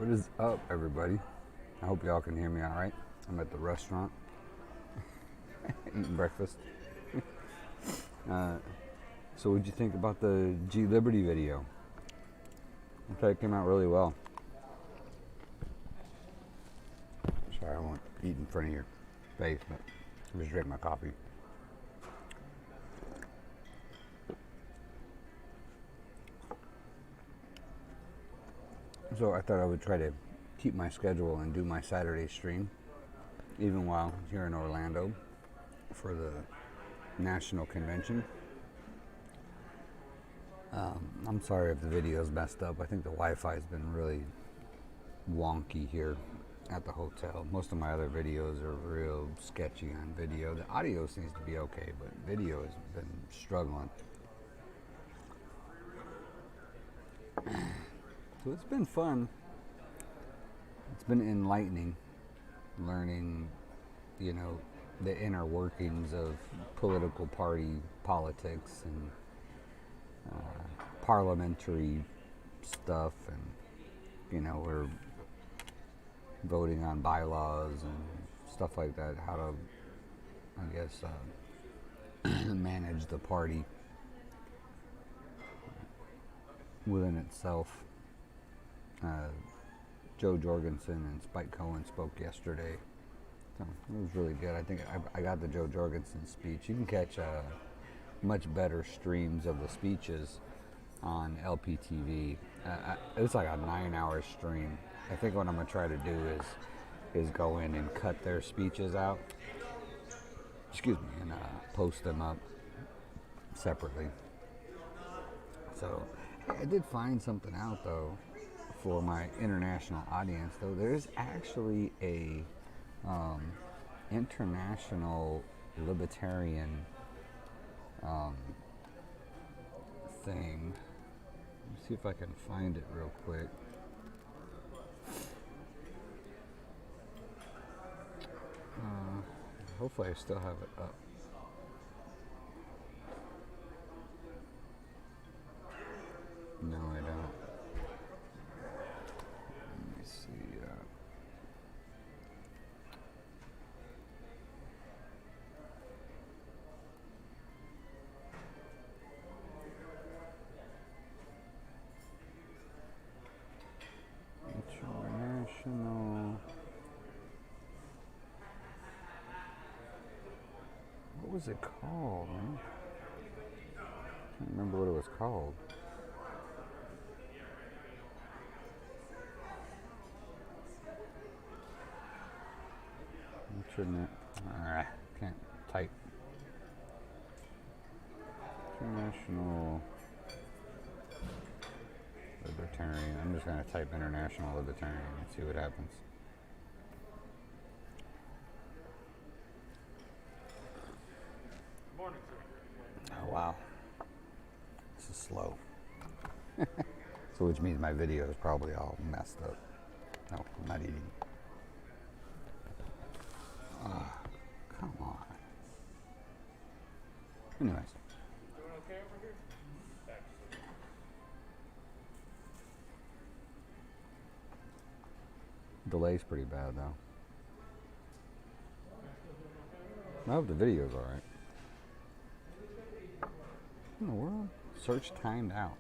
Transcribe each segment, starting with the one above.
What is up, everybody? I hope y'all can hear me all right. I'm at the restaurant eating breakfast. So what'd you think about the G Liberty video? I thought it came out really well. Sorry, I won't eat in front of your face, but I just drank my coffee. So I thought I would try to keep my schedule and do my Saturday stream, even while here in Orlando for the national convention. I'm sorry if the video's messed up. I think the Wi-Fi has been really wonky here at the hotel. Most of my other videos are real sketchy on video. The audio seems to be okay, but video has been struggling. So it's been fun. It's been enlightening, learning, the inner workings of political party politics and parliamentary stuff, and we're voting on bylaws and stuff like that, how to, I guess, manage the party within itself. Joe Jorgensen and Spike Cohen spoke yesterday. So it was really good. I think I got the Joe Jorgensen speech. You can catch much better streams of the speeches on LPTV. It's like a 9-hour stream. I think what I'm gonna try to do is go in and cut their speeches out. Excuse me, and post them up separately. So I did find something out though for my international audience. Though there's actually a international libertarian thing. Let's see if I can find it real quick. Hopefully I still have it up. No, I don't. Let me see. International. What was it called, man? I can't remember what it was called. Alright, can't type. International Libertarian. I'm just going to type International Libertarian and see what happens. Morning, sir. Oh, wow. This is slow. So which means my video is probably all messed up. No, I'm not eating. Come on. Anyways. Doing okay over here? Excellent. Delay's pretty bad though. I hope the video's alright. What in the world? Search timed out.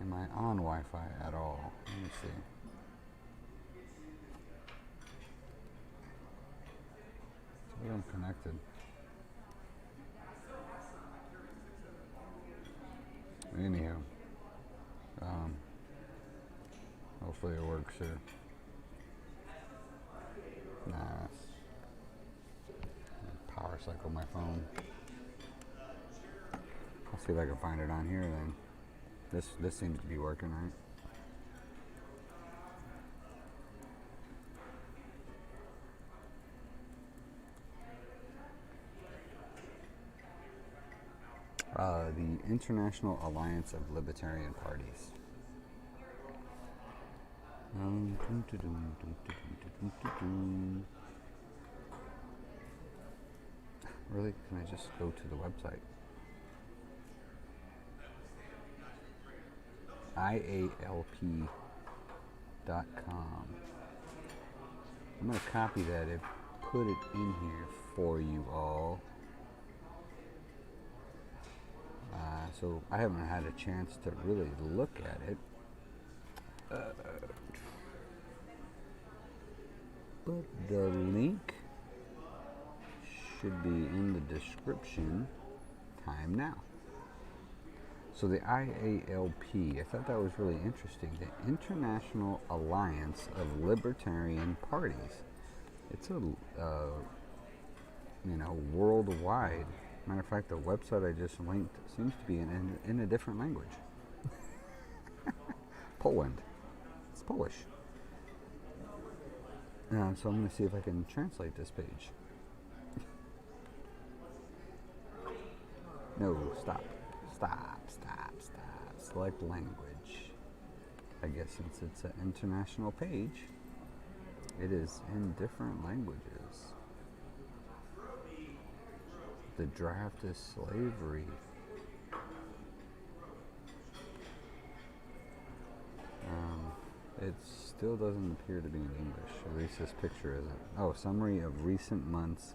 Am I on Wi-Fi at all? Let me see. So I'm connected. Anyhow, hopefully it works here. Nah, power cycle my phone. I'll see if I can find it on here then. This seems to be working, right? The International Alliance of Libertarian Parties. Really? Can I just go to the website? IALP.com. I'm going to copy that and put it in here for you all. So I haven't had a chance to really look at it. But the link should be in the description time now. So the IALP, I thought that was really interesting. The International Alliance of Libertarian Parties. It's a, worldwide. Matter of fact, the website I just linked seems to be in a different language. Poland. It's Polish. So I'm going to see if I can translate this page. No, stop. Select language. I guess since it's an international page, it is in different languages. The draft is slavery. It still doesn't appear to be in English. At least this picture isn't. Oh, summary of recent months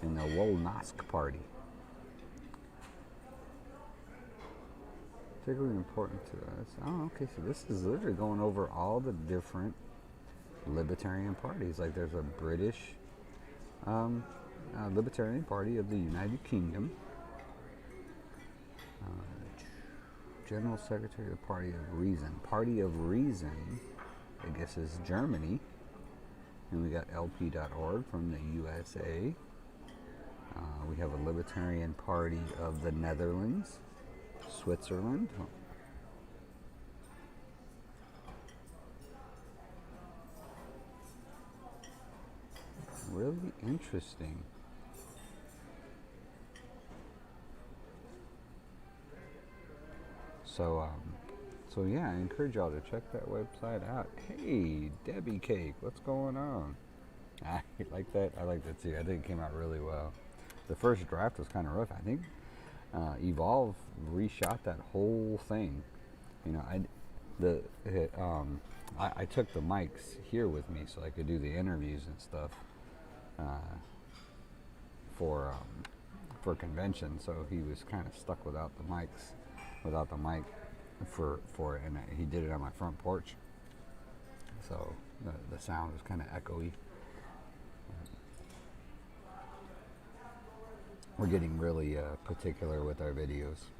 in the Wolnosk Party. Particularly important to us. Oh, okay, so this is literally going over all the different libertarian parties. Like there's a British Libertarian Party of the United Kingdom. General Secretary of the Party of Reason. Party of Reason, I guess, is Germany. And we got LP.org from the USA. We have a Libertarian Party of the Netherlands, Switzerland. Really interesting. So yeah, I encourage y'all to check that website out. Hey, Debbie Cake, what's going on? I like that. I like that too. I think it came out really well. The first draft was kind of rough. I think Evolve reshot that whole thing. You know, I took the mics here with me so I could do the interviews and stuff for convention. So he was kind of stuck without the mic for it, and he did it on my front porch. So the sound was kind of echoey. We're getting really particular with our videos,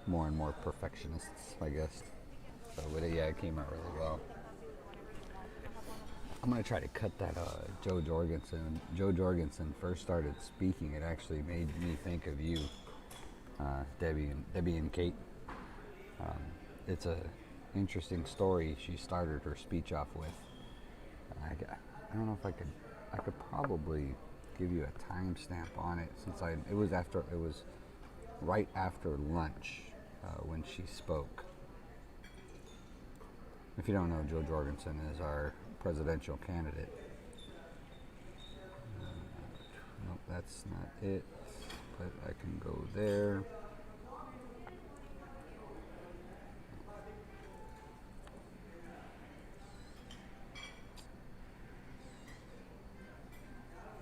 more and more perfectionists, I guess. So, but it came out really well. I'm gonna try to cut that Joe Jorgensen. Joe Jorgensen first started speaking. It actually made me think of you, Debbie and Kate. It's a interesting story she started her speech off with. I don't know if I could probably give you a timestamp on it, since it was right after lunch when she spoke. If you don't know, Joe Jorgensen is our presidential candidate. Nope, that's not it, but I can go there.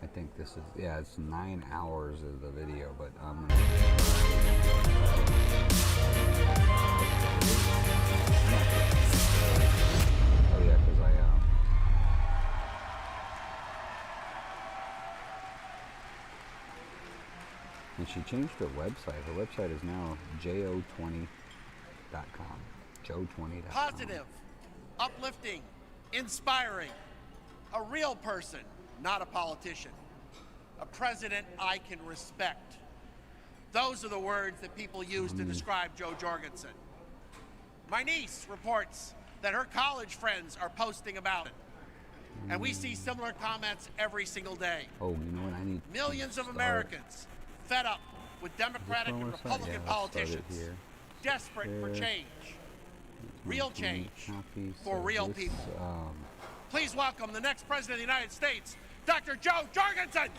I think this is, it's 9 hours of the video, but I'm gonna... Oh yeah, because and she changed her website. Her website is now jo20.com. Jo20.com. Positive, uplifting, inspiring, a real person, not a politician, a president I can respect. Those are the words that people use to describe Joe Jorgensen. My niece reports that her college friends are posting about it, and we see similar comments every single day. Oh, you know what I need? Millions of Americans fed up with Democratic and Republican politicians, desperate for change, real change for real people. Please welcome the next President of the United States, Dr. Joe Jorgensen.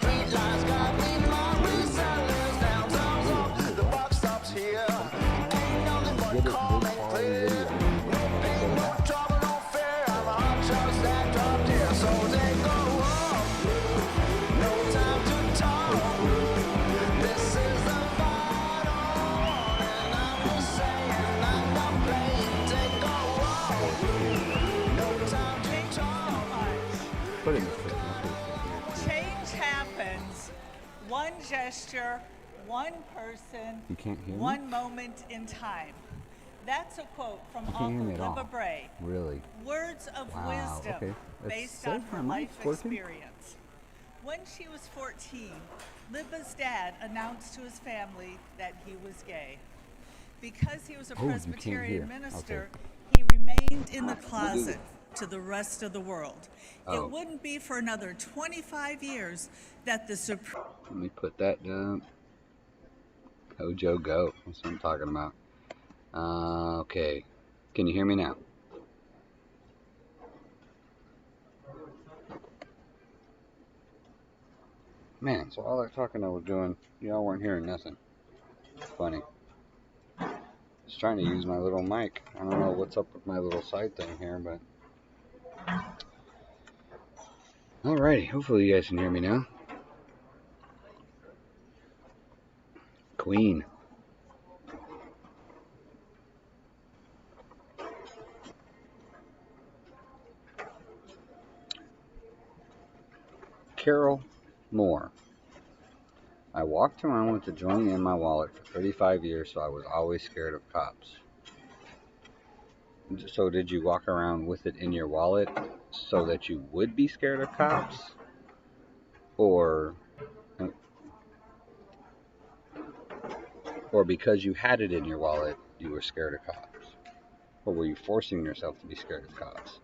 Street lights got me my resellers downtown's off. The buck stops here. Ain't nothing but calm and clear. No pain, no trouble, no fear. I'm a hot shot stacked up here. So they go up. No time to talk. This is the final one. And I'm just saying, I'm not playing. Take a walk. No time to talk. Put it in the picture. I'll put it here. Change happens. One gesture, one person, You can't hear me? one moment in time. That's a quote from You can't hear me at Author all. Libba Bray. Really? Words of Wow, wisdom okay. That's based so on her fun. life 14? experience. When she was 14, Libba's dad announced to his family that he was gay. Because he was a Oh, you can't Presbyterian hear. minister, he remained in the closet to the rest of the world. Oh. It wouldn't be for another 25 years that the Supreme Let me put that down. Go, Joe, go. That's what I'm talking about. Okay. Can you hear me now? Man, so all that talking I was doing, y'all weren't hearing nothing. Funny. Just trying to use my little mic. I don't know what's up with my little side thing here, but... Alrighty, hopefully you guys can hear me now. Queen. Carol Moore. I walked around with the joint in my wallet for 35 years, so I was always scared of cops. So did you walk around with it in your wallet so that you would be scared of cops? Or because you had it in your wallet, you were scared of cops? Or were you forcing yourself to be scared of cops?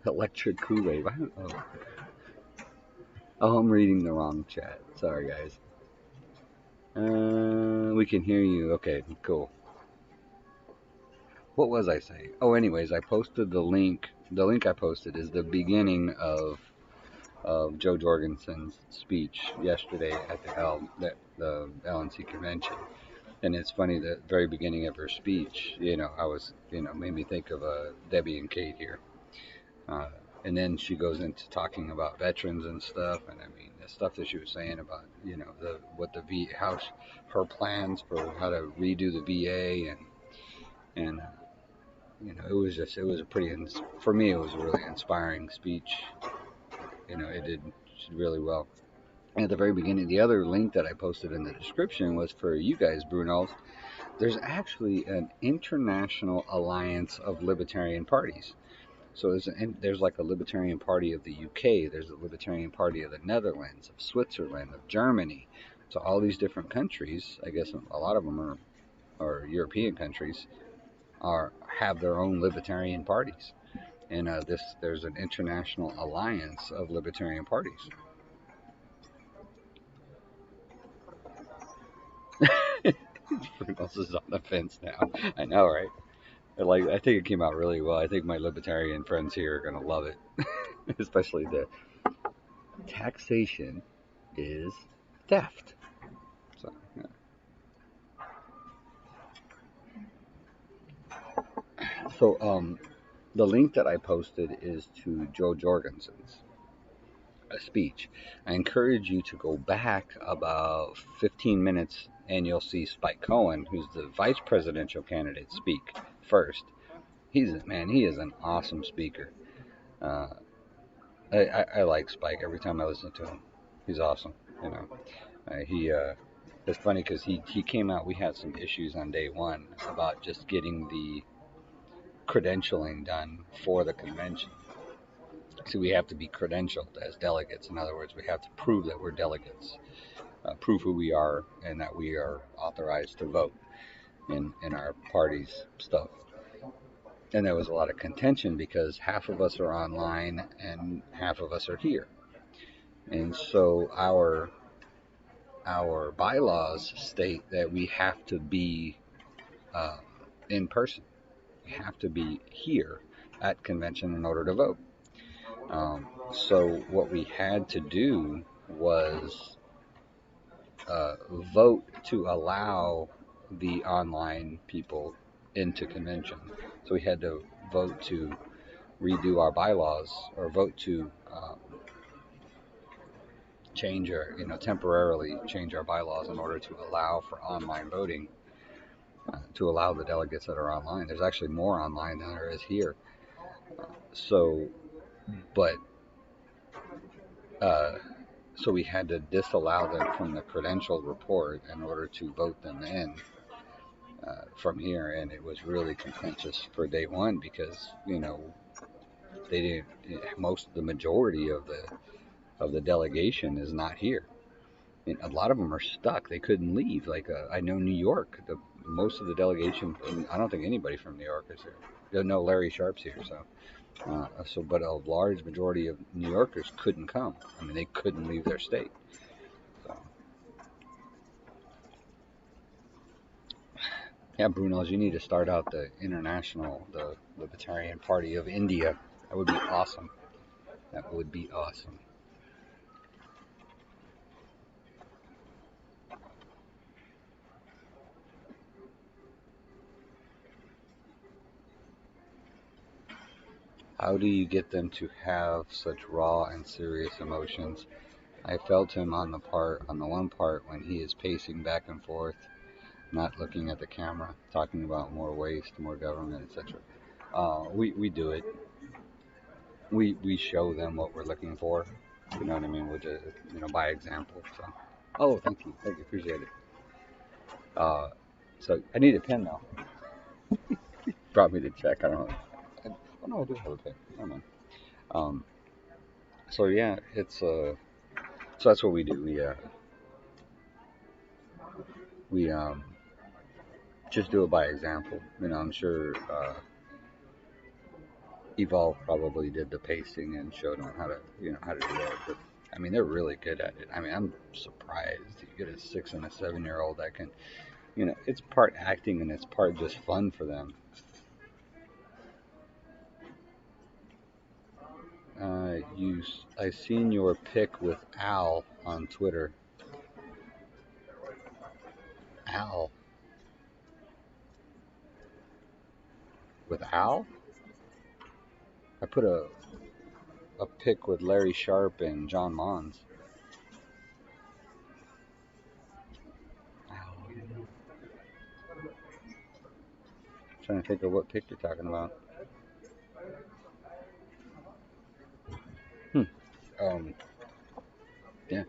Electric Kool-Aid. Oh, I'm reading the wrong chat. Sorry, guys. We can hear you. Okay, cool. What was I saying? Oh, anyways, I posted the link. The link I posted is the beginning of Joe Jorgensen's speech yesterday at the LNC convention. And it's funny, the very beginning of her speech, made me think of Debbie and Kate here. And then she goes into talking about veterans and stuff, and I mean the stuff that she was saying about her plans for how to redo the VA, and it was a for me it was a really inspiring speech. It did really well. And at the very beginning, the other link that I posted in the description was for you guys, Brunos. There's actually an international alliance of libertarian parties. So there's like a Libertarian Party of the UK, there's a Libertarian Party of the Netherlands, of Switzerland, of Germany. So all these different countries, I guess a lot of them are European countries, have their own Libertarian parties. And there's an international alliance of Libertarian parties. Brunos is on the fence now. I know, right? I think it came out really well. I think my libertarian friends here are gonna love it, especially the taxation is theft. So, yeah. So, the link that I posted is to Joe Jorgensen's speech. I encourage you to go back about 15 minutes, and you'll see Spike Cohen, who's the vice presidential candidate, speak first. He is an awesome speaker. I like Spike every time I listen to him. He's awesome. It's funny because he came out. We had some issues on day one about just getting the credentialing done for the convention. So we have to be credentialed as delegates. In other words, we have to prove that we're delegates, prove who we are, and that we are authorized to vote in our party's stuff. And there was a lot of contention because half of us are online and half of us are here. And so our bylaws state that we have to be in person. We have to be here at convention in order to vote. So what we had to do was vote to allow the online people into convention. So we had to vote to redo our bylaws, or vote to change our, temporarily change our bylaws in order to allow for online voting, to allow the delegates that are online. There's actually more online than there is here. So, but, so we had to disallow them from the credential report in order to vote them in from here, and it was really contentious for day one because they didn't. The majority of the delegation is not here. And a lot of them are stuck. They couldn't leave. Like I know New York, most of the delegation. I don't think anybody from New York is here. No, Larry Sharp's here. But a large majority of New Yorkers couldn't come. I mean, they couldn't leave their state. So, yeah, Brunos, you need to start out the Libertarian Party of India. That would be awesome. That would be awesome. How do you get them to have such raw and serious emotions? I felt him on the one part when he is pacing back and forth, not looking at the camera, talking about more waste, more government, etc. We do it. We show them what we're looking for. You know what I mean? With by example. So, thank you, appreciate it. So I need a pen now. Brought me to check. I don't know. Oh no, I do have a pen. Never mind. So yeah, it's so that's what we do. We just do it by example. I'm sure Evolve probably did the pasting and showed them how to do that. But I mean, they're really good at it. I mean, I'm surprised you get a 6 and a 7-year-old that can, it's part acting and it's part just fun for them. I seen your pic with Al on Twitter. Al? With Al? I put a pic with Larry Sharp and John Mons. Al. I'm trying to think of what pic you're talking about. Yeah.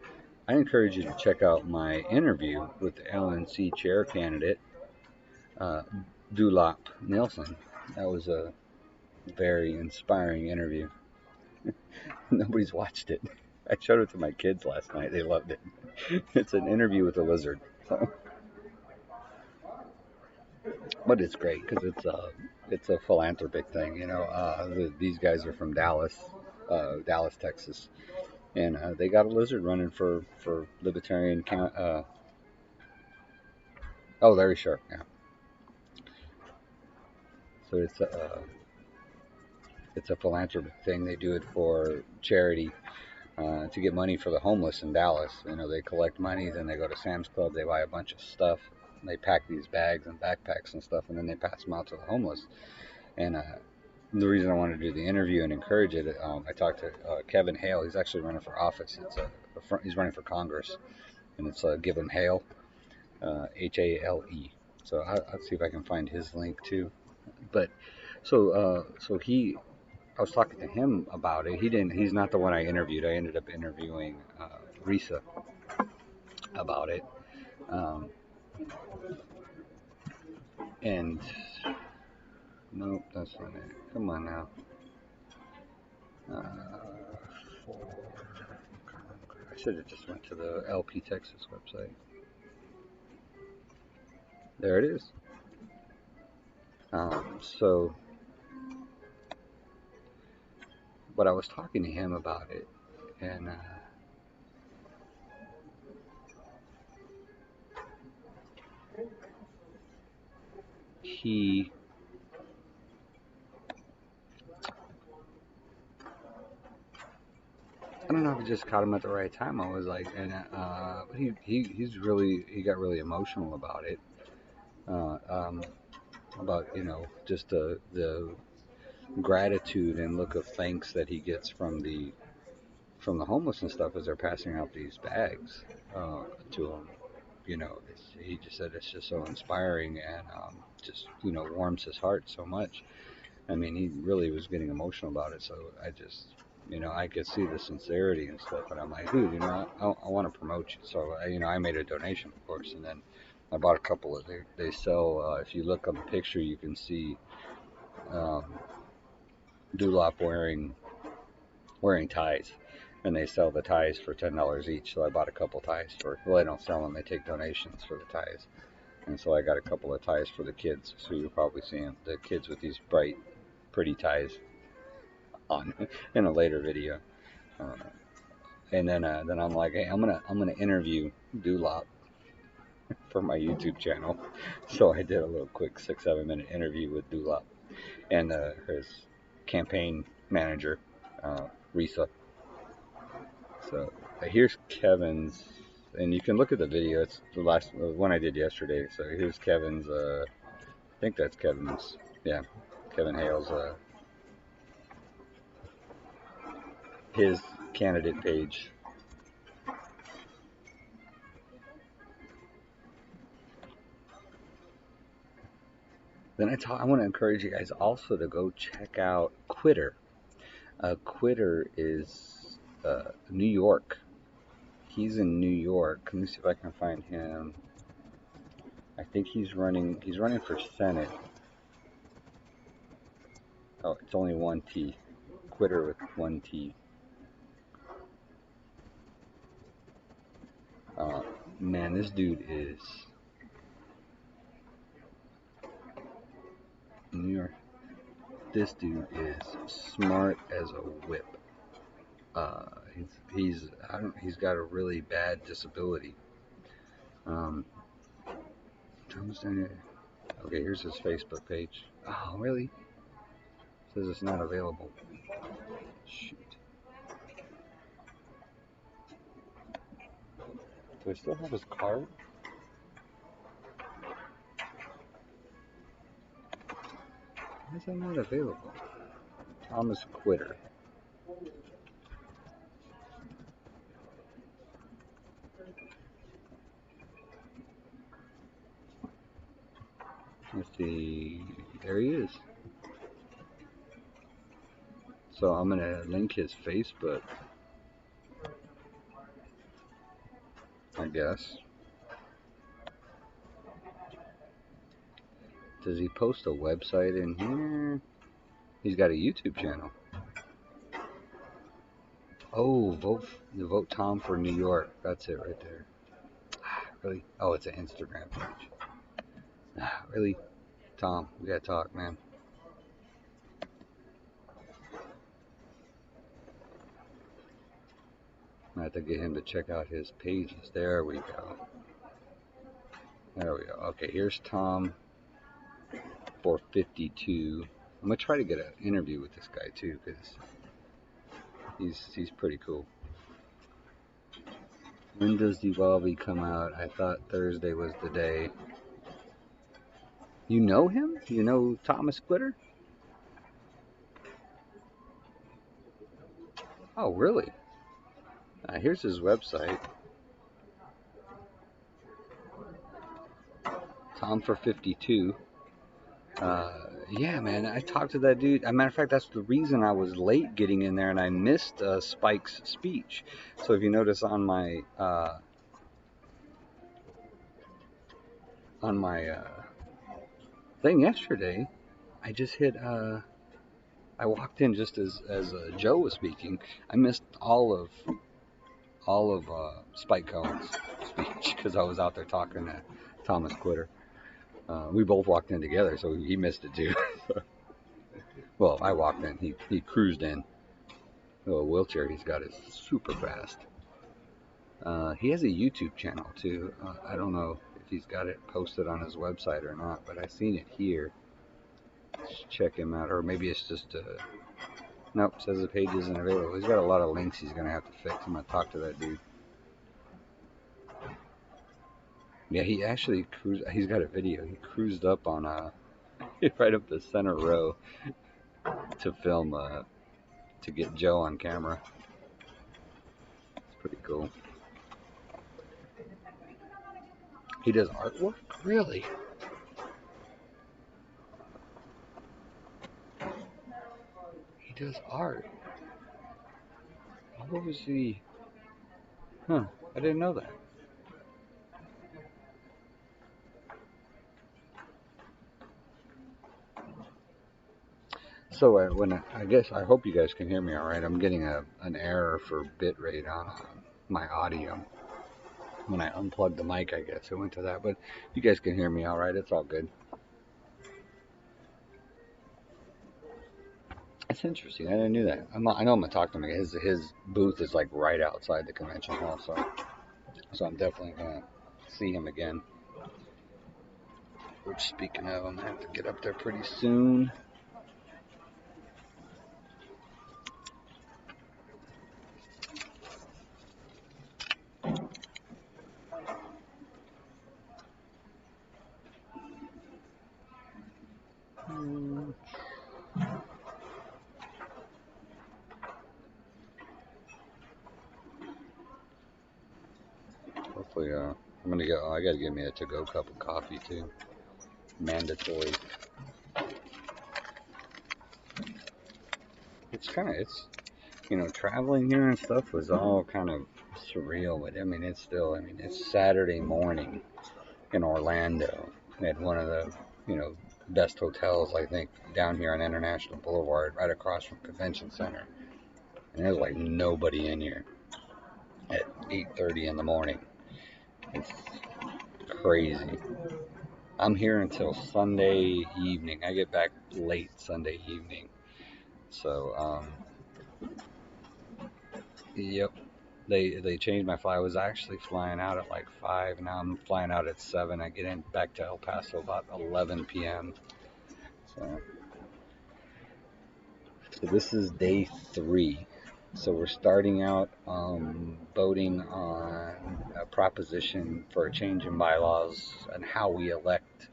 I encourage you to check out my interview with the LNC chair candidate, Dulap Nielsen. That was a very inspiring interview. Nobody's watched it. I showed it to my kids last night. They loved it. It's an interview with a lizard. So. But it's great because it's a philanthropic thing. These guys are from Dallas, Texas. And they got a lizard running for Libertarian Larry Sharp, yeah. So it's a philanthropic thing. They do it for charity, to get money for the homeless in Dallas. They collect money, then they go to Sam's Club, they buy a bunch of stuff, they pack these bags and backpacks and stuff, and then they pass them out to the homeless. And the reason I wanted to do the interview and encourage it, I talked to Kevin Hale. He's actually running for office. He's running for Congress, and it's Give Him Hale, Hale. So I'll see if I can find his link too. But I was talking to him about it. He's not the one I interviewed. I ended up interviewing Risa about it, and nope, that's not it. Come on now. I should have just went to the LP Texas website. There it is. But I was talking to him about it, and he I don't know if it just caught him at the right time. I was like, and but he got really emotional about it. Uh, um, about just the gratitude and look of thanks that he gets from the homeless and stuff as they're passing out these bags to him. He just said it's just so inspiring and just warms his heart so much. I mean, he really was getting emotional about it. So I just I could see the sincerity and stuff, and I'm like, dude, I want to promote you. So I made a donation, of course, and then I bought a couple of they sell. If you look on the picture, you can see um, Dulop wearing ties, and they sell the ties for $10 each. So I bought a couple ties well, they don't sell them; they take donations for the ties, and so I got a couple of ties for the kids. So you'll probably see them, the kids with these bright, pretty ties on in a later video. Uh, and then I'm like, hey, I'm gonna interview Dulop for my YouTube channel. So I did a little quick 6-7 minute interview with Dulop and his campaign manager, Risa. So here's Kevin's, and you can look at the video. It's the last one I did yesterday. So here's Kevin's. I think that's Kevin's. Yeah, Kevin Hale's. His candidate page. Then I want to encourage you guys also to go check out Quitter. Quitter is New York. He's in New York. Let me see if I can find him. I think he's running for Senate. Oh, it's only one T. Quitter with one T. Man, this dude is New York. This dude is smart as a whip. He's got a really bad disability. Okay, here's his Facebook page. Oh, really? Says it's not available. Shoot. Do I still have his card? Why is that not available? Thomas Quitter. Let's see. There he is. So I'm gonna link his Facebook, I guess. Does he post a website in here? He's got a YouTube channel. Oh, vote Tom for New York. That's it right there. Really? Oh, it's an Instagram page. Really? Tom, we gotta talk, man. I have to get him to check out his pages. There we go. There we go. Okay, here's Tom for 52. I'm gonna try to get an interview with this guy too, because he's pretty cool. When does Devolve come out? I thought Thursday was the day. You know him? You know Thomas Quitter? Oh, really? Here's his website. Tom for 52. Yeah, man, I talked to that dude. As a matter of fact, that's the reason I was late getting in there, and I missed Spike's speech. So if you notice on my thing yesterday, I just hit. I walked in just as Joe was speaking. I missed all of Spike Cohen's speech because I was out there talking to Thomas Quitter. We both walked in together, so he missed it too. Well, I walked in. He cruised in. The wheelchair he's got is super fast. He has a YouTube channel too. I don't know if he's got it posted on his website or not, but I've seen it here. Let's check him out, or maybe it's just Nope, says the page isn't available. He's got a lot of links he's gonna have to fix. I'm gonna talk to that dude. Yeah, he actually cruised. He's got a video. He cruised up on right up the center row to film to get Joe on camera. It's pretty cool. He does artwork? Really? He does art. What was he? Huh, I didn't know that. So I guess I hope you guys can hear me all right. I'm getting an error for bitrate on my audio. When I unplugged the mic, I guess it went to that. But you guys can hear me all right. It's all good. It's interesting. I didn't know that. I know I'm gonna talk to him. His booth is like right outside the convention hall, so I'm definitely gonna see him again. Which, speaking of, I'm gonna have to get up there pretty soon. Hopefully, I'm gonna go. I gotta get me a to-go cup of coffee too. Mandatory. It's traveling here and stuff was all kind of surreal. But I mean, it's Saturday morning in Orlando. We had one of the, best hotels, I think, down here on International Boulevard, right across from Convention Center. And there's like nobody in here at 8:30 in the morning. It's crazy. I'm here until Sunday evening. I get back late Sunday evening. So, yep. They changed my flight. I was actually flying out at like 5. Now I'm flying out at 7. I get back to El Paso about 11 p.m. So this is day 3. So we're starting out voting on a proposition for a change in bylaws and how we elect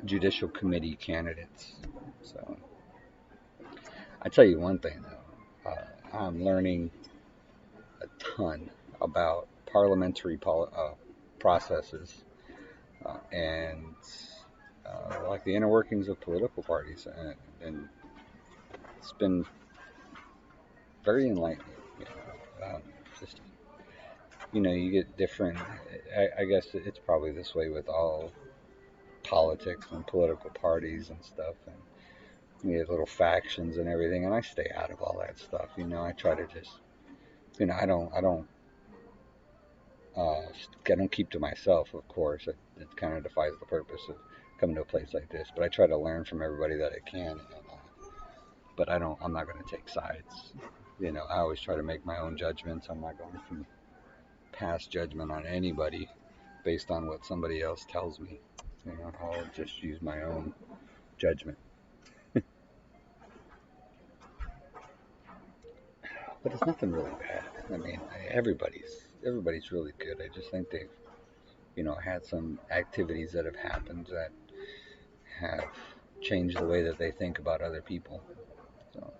judicial committee candidates. So I tell you one thing though, I'm learning a ton about parliamentary processes and like the inner workings of political parties, and it's been very enlightening. Just you get different. I guess it's probably this way with all politics and political parties and stuff, and you get little factions and everything. And I stay out of all that stuff. I try to just, I don't keep to myself. Of course, it kind of defies the purpose of coming to a place like this. But I try to learn from everybody that I can. But I'm not going to take sides. I always try to make my own judgments. I'm not going to pass judgment on anybody based on what somebody else tells me. I'll just use my own judgment. But it's nothing really bad. I mean, everybody's really good. I just think they've, had some activities that have happened that have changed the way that they think about other people. So.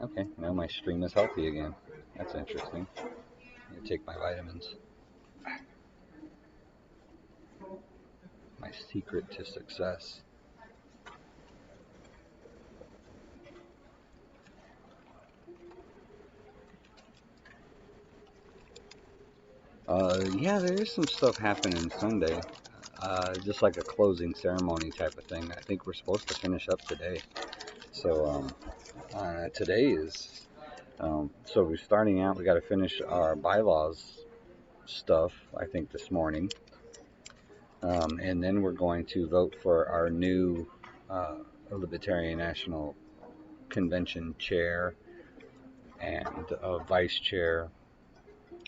Okay, now my stream is healthy again. That's interesting. I take my vitamins. My secret to success. Yeah, there is some stuff happening Sunday. Just like a closing ceremony type of thing. I think we're supposed to finish up today. So, today is, so we're starting out, we got to finish our bylaws stuff, I think, this morning. And then we're going to vote for our new Libertarian National Convention chair and vice chair.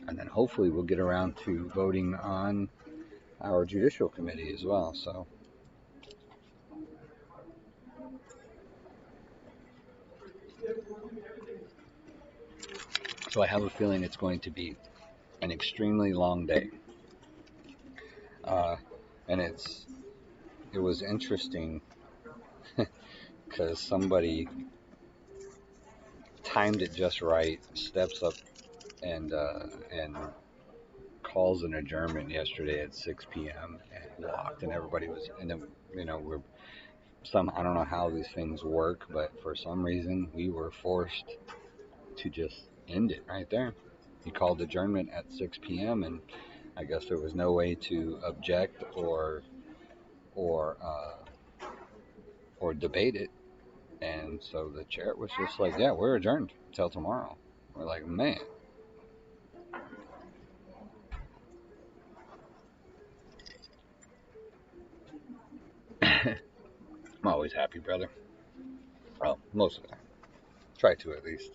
And then hopefully we'll get around to voting on our judicial committee as well. So So I have a feeling it's going to be an extremely long day. And it was interesting because somebody timed it just right, steps up and calls an adjournment yesterday at 6 p.m. and walked, and everybody was, and then we're I don't know how these things work, but for some reason we were forced to just end it right there. He called adjournment at 6 p.m. and I guess there was no way to object or debate it, and so the chair was just like, "Yeah, we're adjourned till tomorrow." We're like, "Man." I'm always happy, brother. Well, most of the time. Try to at least.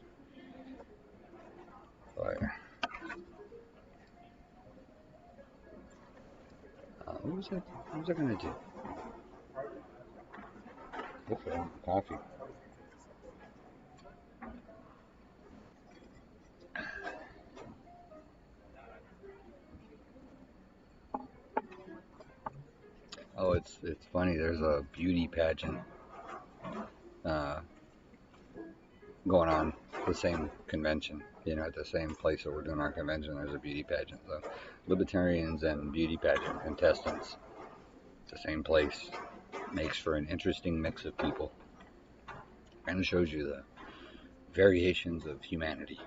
But, what was that? What was I gonna do? Hopefully, coffee. Oh, it's funny. There's a beauty pageant uh, going on the same convention. At the same place that we're doing our convention, there's a beauty pageant. So, libertarians and beauty pageant contestants, the same place, makes for an interesting mix of people, and it shows you the variations of humanity.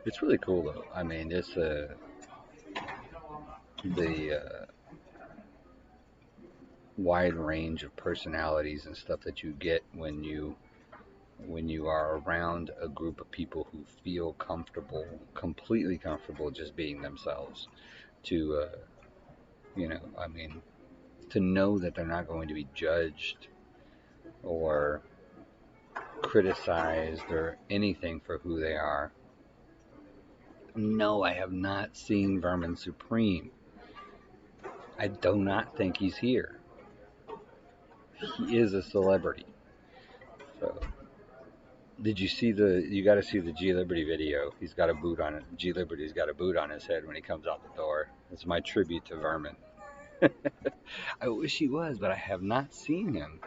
It's really cool, though. I mean, it's the wide range of personalities and stuff that you get when you are around a group of people who feel comfortable, completely comfortable, just being themselves. I mean, to know that they're not going to be judged or criticized or anything for who they are. No, I have not seen Vermin Supreme. I do not think he's here. He is a celebrity. So, did you see you got to see the G Liberty video. He's got a boot on it. G Liberty's got a boot on his head when he comes out the door. It's my tribute to Vermin. I wish he was, but I have not seen him.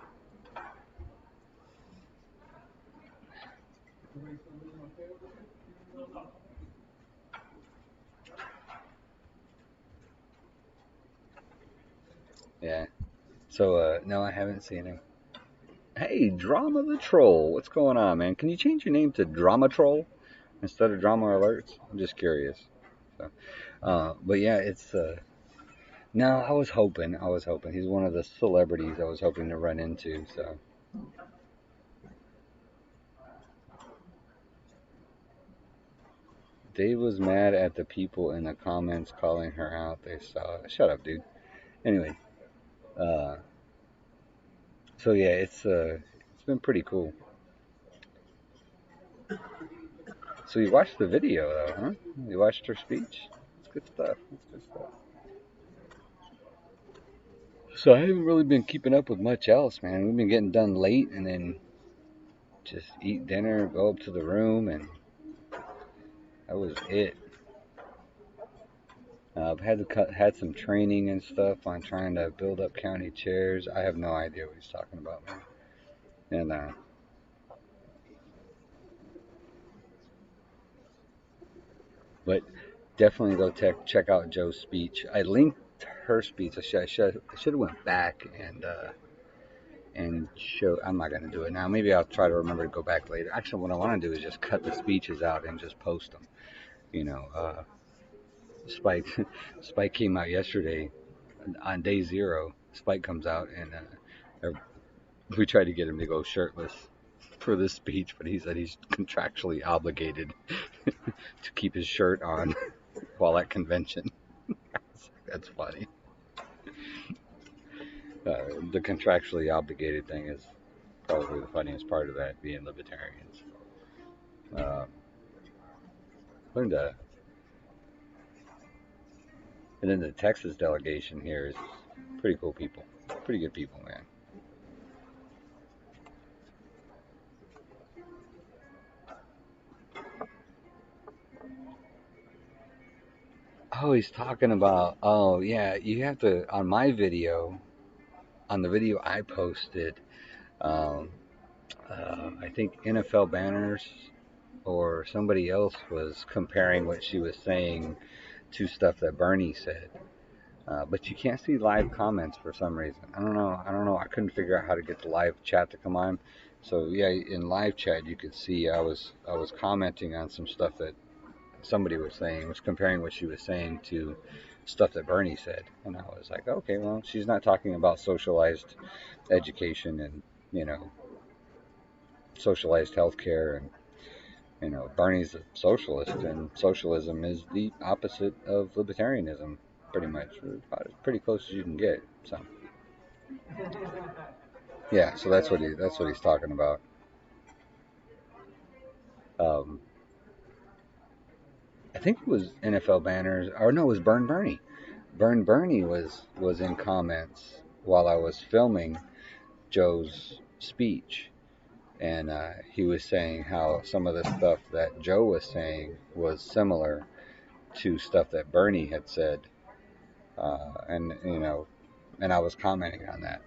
Yeah. So, no, I haven't seen him. Hey, Drama the Troll. What's going on, man? Can you change your name to Drama Troll instead of Drama Alerts? I'm just curious. So, but yeah, it's... no, I was hoping. He's one of the celebrities I was hoping to run into, so... Dave was mad at the people in the comments calling her out. They saw it. Shut up, dude. Anyway, so yeah, it's been pretty cool. So you watched the video, though, huh? You watched her speech? It's good stuff. So I haven't really been keeping up with much else, man. We've been getting done late, and then just eat dinner, go up to the room, and that was it. I've had some training and stuff on trying to build up county chairs. I have no idea what he's talking about, man. And but definitely go check out Joe's speech. I linked her speech. I should have went back and show. I'm not gonna do it now. Maybe I'll try to remember to go back later. Actually, what I want to do is just cut the speeches out and just post them. Spike came out yesterday on day 0. Spike comes out and we tried to get him to go shirtless for this speech, but he said he's contractually obligated to keep his shirt on while at convention. That's funny. The contractually obligated thing is probably the funniest part of that, being libertarians. Learned to. And then the Texas delegation here is pretty cool people. Pretty good people, man. Oh, he's talking about. Oh, yeah. You have to on my video, on the video I posted. Um, I think NFL Banners or somebody else was comparing what she was saying to stuff that Bernie said. But you can't see live comments for some reason. I don't know. I don't know. I couldn't figure out how to get the live chat to come on. So yeah, in live chat you could see I was commenting on some stuff that somebody was saying, was comparing what she was saying to stuff that Bernie said, and I was like, okay, well, she's not talking about socialized education and you know socialized healthcare and Bernie's a socialist, and socialism is the opposite of libertarianism, pretty much, about as pretty close as you can get. So, yeah, so that's what he's talking about. Um, I think it was NFL Banners, or no, it was Burn Bernie. Burn Bernie was in comments while I was filming Joe's speech, and he was saying how some of the stuff that Joe was saying was similar to stuff that Bernie had said, and and I was commenting on that.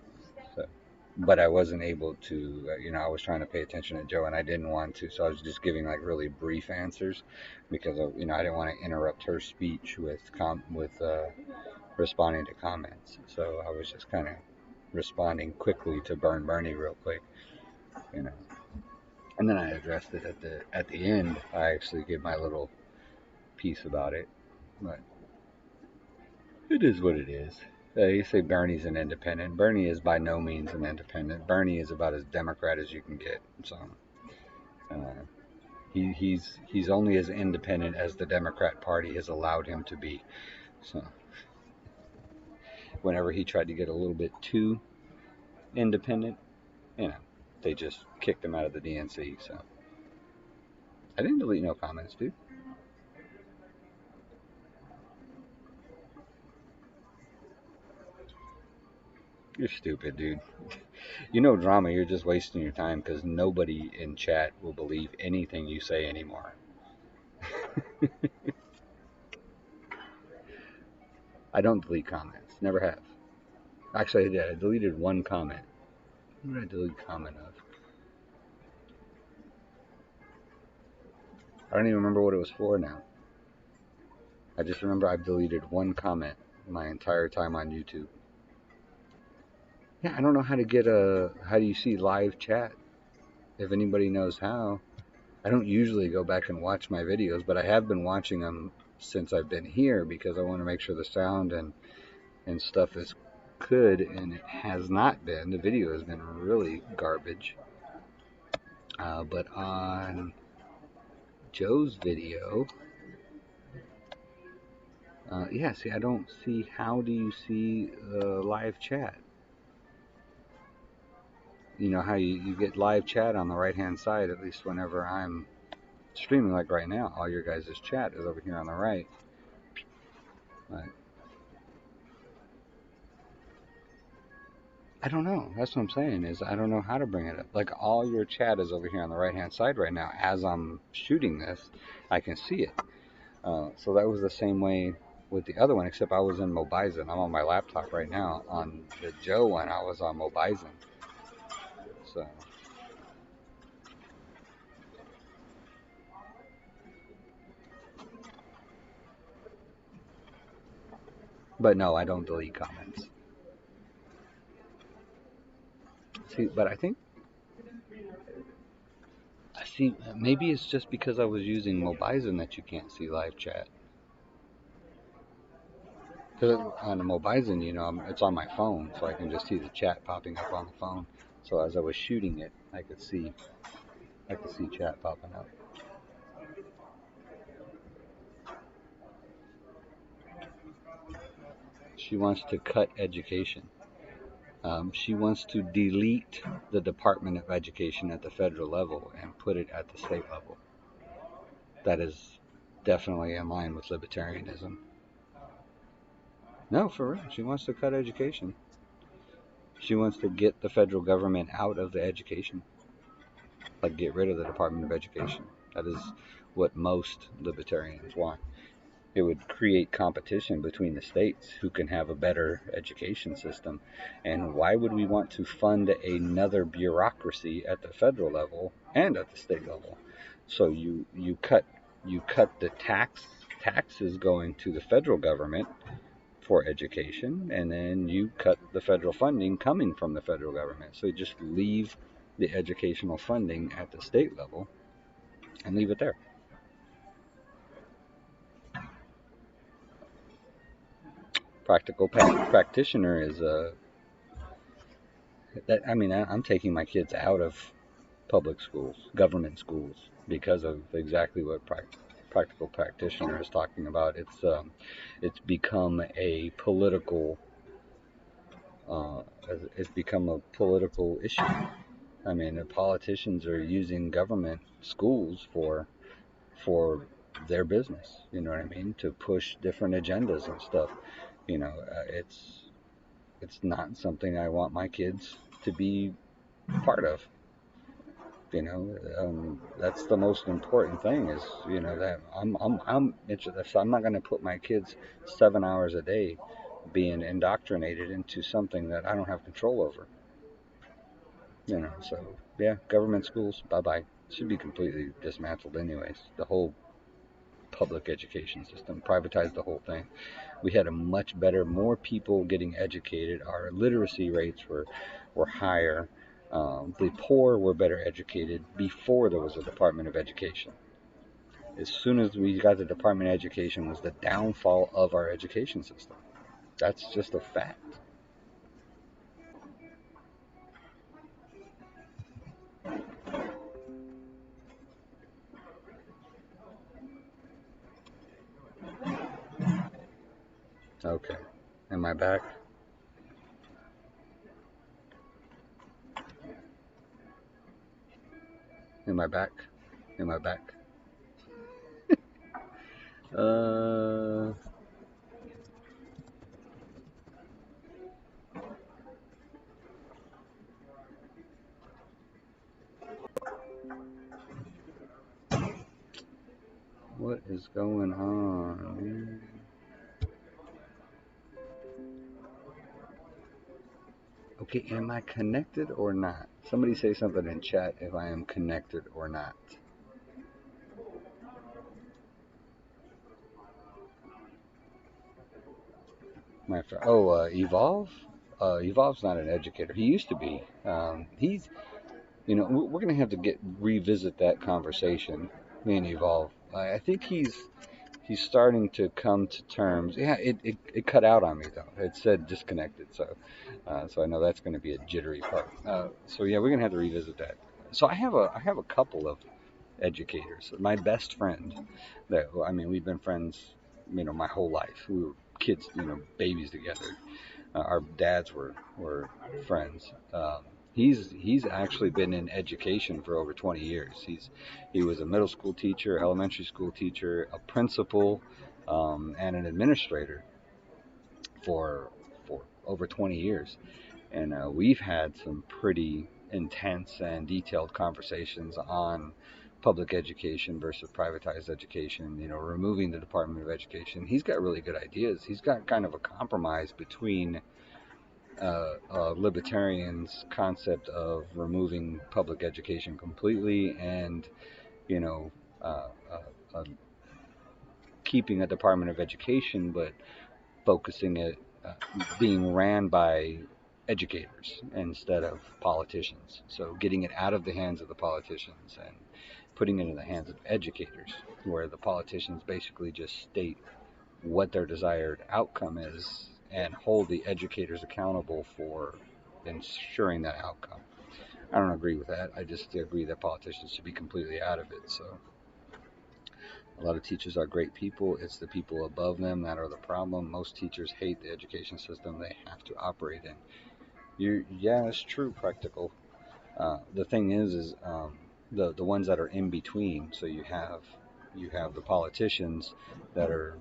So, but I wasn't able to, I was trying to pay attention to Joe, and I didn't want to, so I was just giving like really brief answers because I didn't want to interrupt her speech with responding to comments. So I was just kind of responding quickly to Burn Bernie real quick, you know. And then I addressed it at the end. I actually gave my little piece about it, but it is what it is. You say Bernie's an independent. Bernie is by no means an independent. Bernie is about as Democrat as you can get. So uh, he's only as independent as the Democrat Party has allowed him to be. So whenever he tried to get a little bit too independent, they just kicked him out of the DNC. So I didn't delete no comments, dude. You're stupid, dude. Drama, you're just wasting your time because nobody in chat will believe anything you say anymore. I don't delete comments. Never have. Actually, I did. I deleted one comment. What did I delete a comment of? I don't even remember what it was for now. I just remember I've deleted one comment my entire time on YouTube. Yeah, I don't know how to get how do you see live chat? If anybody knows how. I don't usually go back and watch my videos, but I have been watching them since I've been here because I want to make sure the sound and stuff is good, and it has not been. The video has been really garbage. But on Joe's video, yeah, see, I don't see, how do you see live chat? You know how you get live chat on the right hand side, at least whenever I'm streaming, like right now, all your guys' chat is over here on the right. But I don't know. That's what I'm saying, is I don't know how to bring it up. Like, all your chat is over here on the right hand side right now. As I'm shooting this, I can see it. So that was the same way with the other one, except I was in Mobizen. I'm on my laptop right now. On the Joe one, I was on Mobizen. So, but no, I don't delete comments. See, but I see, maybe it's just because I was using Mobizen that you can't see live chat. Because on the Mobizen, it's on my phone, so I can just see the chat popping up on the phone. So as I was shooting it, I could see chat popping up. She wants to cut education. She wants to delete the Department of Education at the federal level and put it at the state level. That is definitely in line with libertarianism. No, for real. She wants to cut education. She wants to get the federal government out of the education. Like, get rid of the Department of Education. That is what most libertarians want. It would create competition between the states who can have a better education system. And why would we want to fund another bureaucracy at the federal level and at the state level? So you cut the taxes going to the federal government for education, and then you cut the federal funding coming from the federal government. So you just leave the educational funding at the state level and leave it there. Practical practitioner is I'm taking my kids out of public schools, government schools, because of exactly what practical practitioner is talking about. It's become a political issue. I mean, the politicians are using government schools for their business. You know what I mean? To push different agendas and stuff. It's not something I want my kids to be part of. That's the most important thing is, that I'm interested. So I'm not going to put my kids 7 hours a day being indoctrinated into something that I don't have control over. So yeah, government schools, bye bye. Should be completely dismantled anyways. The whole public education system, privatize the whole thing. We had a much better, more people getting educated. Our literacy rates were higher. The poor were better educated before there was a Department of Education. As soon as we got the Department of Education was the downfall of our education system. That's just a fact. Okay. Am I back? Am I back? Am I back? Uh, what is going on? Okay, am I connected or not? Somebody say something in chat if I am connected or not. Evolve? Evolve's not an educator. He used to be. We're going to have to revisit that conversation, me and Evolve. I think he's starting to come to terms. Yeah, it cut out on me though. It said disconnected, so I know that's going to be a jittery part. So yeah, we're going to have to revisit that. So I have a couple of educators. My best friend, we've been friends, my whole life. We were kids, babies together. Our dads were friends. He's actually been in education for over 20 years. He was a middle school teacher, elementary school teacher, a principal, and an administrator for over 20 years. And we've had some pretty intense and detailed conversations on public education versus privatized education, removing the Department of Education. He's got really good ideas. He's got kind of a compromise between libertarians' concept of removing public education completely and, uh, uh, uh, keeping a Department of Education, but focusing it being ran by educators instead of politicians. So getting it out of the hands of the politicians and putting it in the hands of educators, where the politicians basically just state what their desired outcome is and hold the educators accountable for ensuring that outcome. I don't agree with that. I just agree that politicians should be completely out of it. So a lot of teachers are great people. It's the people above them that are the problem. Most teachers hate the education system they have to operate in. Yeah, it's true, practical. The thing is the ones that are in between. So you have the politicians that are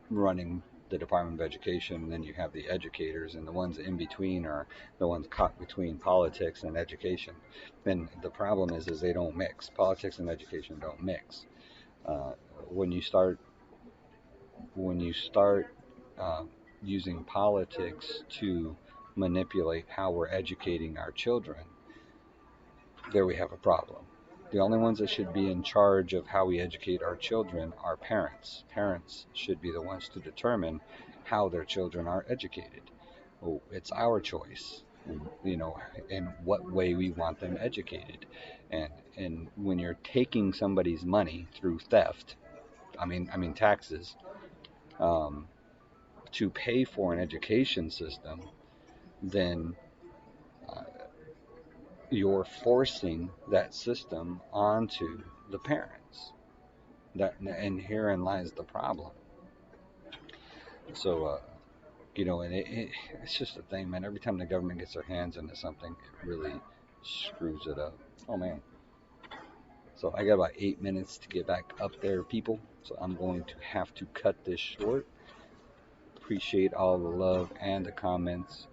running the Department of Education, and then you have the educators, and the ones in between are the ones caught between politics and education. And the problem is they don't mix. Politics and education don't mix. When you start when you start using politics to manipulate how we're educating our children, there we have a problem. The only ones that should be in charge of how we educate our children are parents. Parents should be the ones to determine how their children are educated. Well, it's our choice, you know, in what way we want them educated. And when you're taking somebody's money through theft, I mean taxes, um, to pay for an education system, then you're forcing that system onto the parents. And herein lies the problem. So, you know, and it's just a thing, man. Every time the government gets their hands into something, it really screws it up. Oh man. So I got about 8 minutes to get back up there, people. So I'm going to have to cut this short. Appreciate all the love and the comments,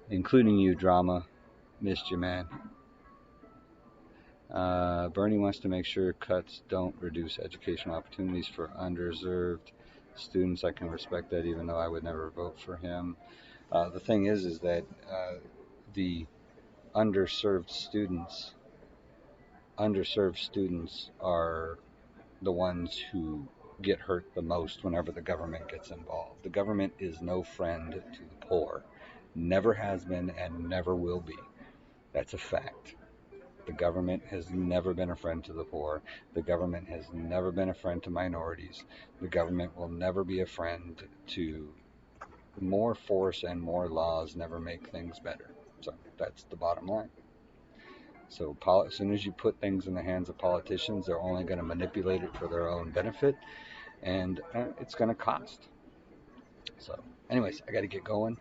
including you, Drama. Missed you, man. Bernie wants to make sure cuts don't reduce educational opportunities for underserved students. I can respect that, even though I would never vote for him. The thing is that the underserved students, are the ones who get hurt the most whenever the government gets involved. The government is no friend to the poor, never has been, and never will be. That's a fact. The government has never been a friend to the poor. The government has never been a friend to minorities. The government will never be a friend to more force, and more laws never make things better. So that's the bottom line. So as soon as you put things in the hands of politicians, they're only going to manipulate it for their own benefit, and it's going to cost. So anyways, I got to get going.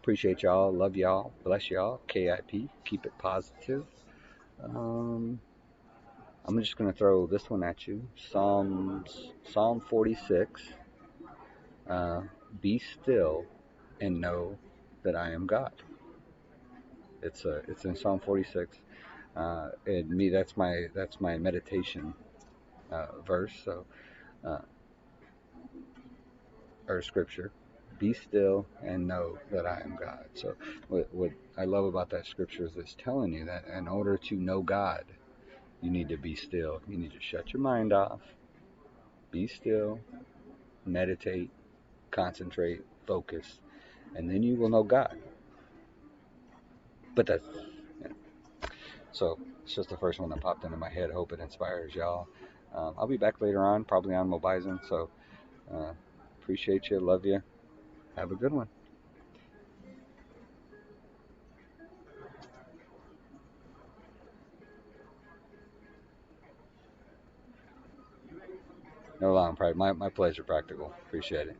Appreciate y'all. Love y'all. Bless y'all. KIP. Keep it positive. I'm just going to throw this one at you. Psalm 46. Be still and know that I am God. It's in Psalm 46. And me, that's my meditation verse. So or scripture. Be still and know that I am God. So what I love about that scripture is it's telling you that in order to know God, you need to be still. You need to shut your mind off, be still, meditate, concentrate, focus, and then you will know God. But that's, you know. So it's just the first one that popped into my head. Hope it inspires y'all. I'll be back later on, probably on Mobizen. So appreciate you, love you. Have a good one. No long, probably my pleasure, Practical. Appreciate it.